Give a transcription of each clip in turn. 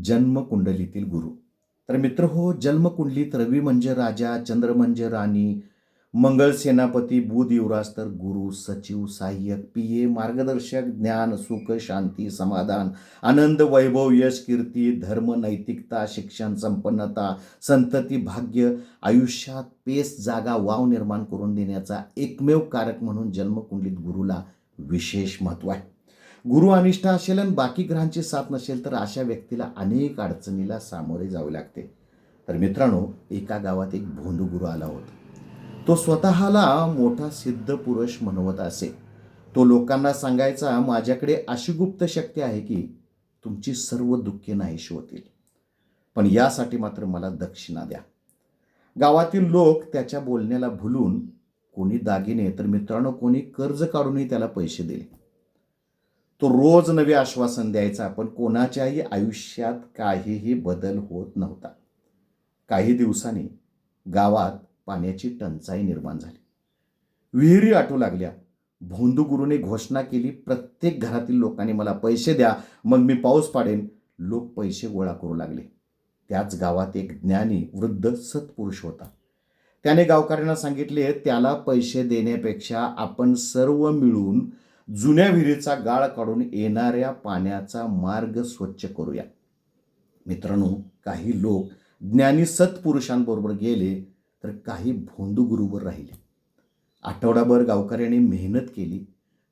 जन्मकुंडलीतील गुरु. तर मित्र हो, जन्मकुंडलीत रवी म्हणजे राजा, चंद्र म्हणजे राणी, मंगळ सेनापती, बुध युवराज, तर गुरु सचिव, सहाय्यक, पीए, मार्गदर्शक, ज्ञान, सुख, शांती, समाधान, आनंद, वैभव, यश, कीर्ती, धर्म, नैतिकता, शिक्षण, संपन्नता, संतती, भाग्य, आयुष्यात पेस, जागा, वाव निर्माण करून देण्याचा एकमेव कारक म्हणून जन्मकुंडलीत गुरुला विशेष महत्त्व आहे. गुरु अनिष्ठ असेल आणि बाकी ग्रहांची साथ नसेल तर अशा व्यक्तीला अनेक अडचणीला सामोरे जावे लागते. तर मित्रांनो, एका गावात एक भोंदू गुरु आला होता. तो स्वतःला मोठा सिद्ध पुरुष म्हणवत असे. तो लोकांना सांगायचा, माझ्याकडे अशी गुप्त शक्ती आहे की तुमची सर्व दुःखे नाहीशी होतील, पण यासाठी मात्र मला दक्षिणा द्या. गावातील लोक त्याच्या बोलण्याला भुलून कोणी दागिने तर मित्रांनो कोणी कर्ज काढूनही त्याला पैसे दिले. तो रोज नवे आश्वासन द्यायचा, पण कोणाच्याही आयुष्यात काहीही बदल होत नव्हता. काही दिवसांनी गावात पाण्याची टंचाई निर्माण झाली. विहिरी आटू लागल्या. भोंदू गुरुने घोषणा केली, प्रत्येक घरातील लोकांनी मला पैसे द्या, मग मी पाऊस पाडेन. लोक पैसे गोळा करू लागले. त्याच गावात एक ज्ञानी वृद्ध सत्पुरुष होता. त्याने गावकऱ्यांना सांगितले, त्याला पैसे देण्यापेक्षा आपण सर्व मिळून जुन्या विहिरीचा गाळ काढून येणाऱ्या पाण्याचा मार्ग स्वच्छ करूया. मित्रांनो, काही लोक ज्ञानी सत्पुरुषांबरोबर गेले तर काही भोंदू गुरुवर राहिले. आठवडाभर गावकऱ्यांनी मेहनत केली.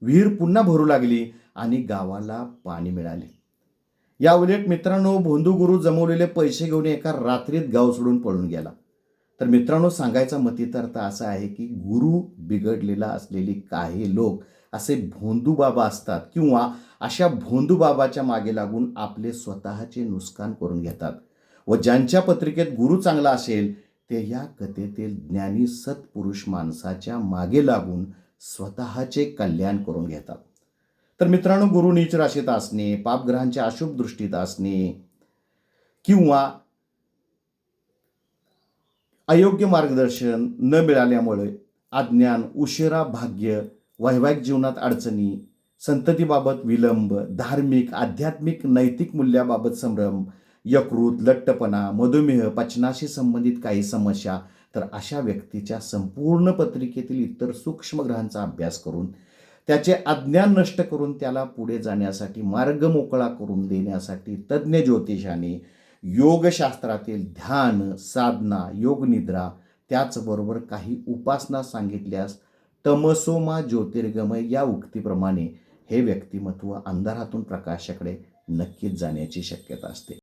विहीर पुन्हा भरू लागली आणि गावाला पाणी मिळाले. या उलट मित्रांनो, भोंदू गुरु जमवलेले पैसे घेऊन एका रात्रीत गाव सोडून पळून गेला. तर मित्रांनो, सांगायचा मतितार्थ असा आहे की गुरु बिघडलेला असलेली काही लोक असे भोंदू बाबा असतात किंवा अशा भोंदू बाबाच्या मागे लागून आपले स्वतःचे नुकसान करून घेतात. व ज्यांच्या पत्रिकेत गुरु चांगला असेल ते या कथेतील ज्ञानी सत्पुरुष माणसाच्या मागे लागून स्वतःचे कल्याण करून घेतात. तर मित्रांनो, गुरु नीच राशीत असणे, पापग्रहांच्या अशुभ दृष्टीत असणे किंवा अयोग्य मार्गदर्शन न मिळाल्यामुळे अज्ञान, उशिरा भाग्य, वैवाहिक जीवनात अडचणी, संततीबाबत विलंब, धार्मिक, आध्यात्मिक, नैतिक मूल्याबाबत संभ्रम, यकृत, लठ्ठपणा, मधुमेह, पचनाशी संबंधित काही समस्या, तर अशा व्यक्तीच्या संपूर्ण पत्रिकेतील इतर सूक्ष्म ग्रहांचा अभ्यास करून त्याचे अज्ञान नष्ट करून त्याला पुढे जाण्यासाठी मार्ग मोकळा करून देण्यासाठी तज्ज्ञ ज्योतिषाने योगशास्त्रातील ध्यान, साधना, योगनिद्रा, त्याचबरोबर काही उपासना सांगितल्यास तमसोमा ज्योतिर्गमय या उक्तीप्रमाणे हे व्यक्तिमत्व अंधारातून प्रकाशाकडे नक्कीच जाण्याची शक्यता असते.